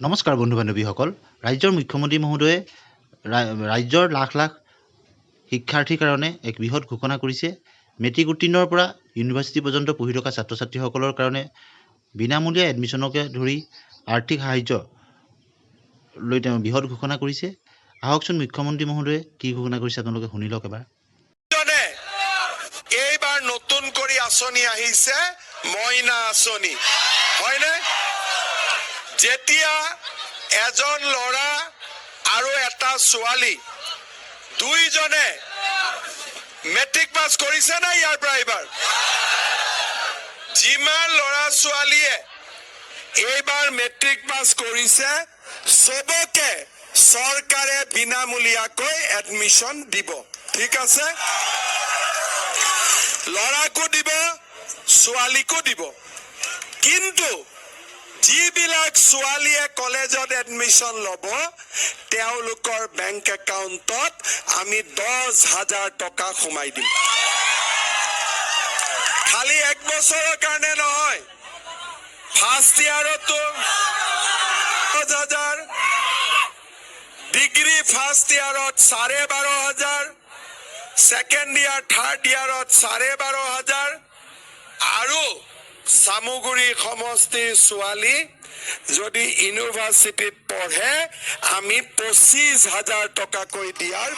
নমস্কাৰ বন্ধু বান্ধৱীসকল ৰাজ্যৰ মুখ্যমন্ত্ৰী মহোদয়ে ৰাজ্যৰ লাখ লাখ শিক্ষাৰ্থীৰ কাৰণে এক বৃহৎ ঘোষণা কৰিছে মেট্ৰিক উত্তীৰ্ণৰ পৰা ইউনিভাৰ্চিটি পৰ্যন্ত পঢ়ি থকা ছাত্ৰ ছাত্ৰীসকলৰ কাৰণে বিনামূলীয়া এডমিশ্যনকে ধৰি আৰ্থিক সাহায্য লৈ তেওঁ বৃহৎ ঘোষণা কৰিছে আহকচোন মুখ্যমন্ত্ৰী মহোদয়ে কি ঘোষণা কৰিছে আপোনালোকে শুনি লওক এবাৰ এইবাৰ নতুন কৰি আঁচনি আহিছে মইনা আঁচনি হয়নে যেতিয়া এজন ল'ৰা আৰু এটা ছোৱালী দুইজনে মেট্ৰিক পাছ কৰিছে না ইয়াৰ পৰা এইবাৰ যিমান ল'ৰা ছোৱালীয়ে এইবাৰ মেট্ৰিক পাছ কৰিছে সবকে চৰকাৰে বিনামূলীয়াকৈ এডমিশ্যন দিব ঠিক আছে ল'ৰাকো দিব ছোৱালীকো দিব কিন্তু যিবিলাক ছোৱালীয়ে কলেজত এডমিশ্যন ল'ব তেওঁলোকৰ বেংক একাউণ্টত আমি 10,000 টকা সোমাই দিম খালি এক বছৰৰ কাৰণে নহয় first ইয়াৰতো 10,000 degree first ইয়াৰত 12,500 second year third ইয়াৰত 12,500 আৰু সামগ্ৰী সমষ্টিৰ ছোৱালী যদি ইউনিভাৰ্চিটিত পঢ়ে আমি 25,000 টকাকৈ দিয়াৰ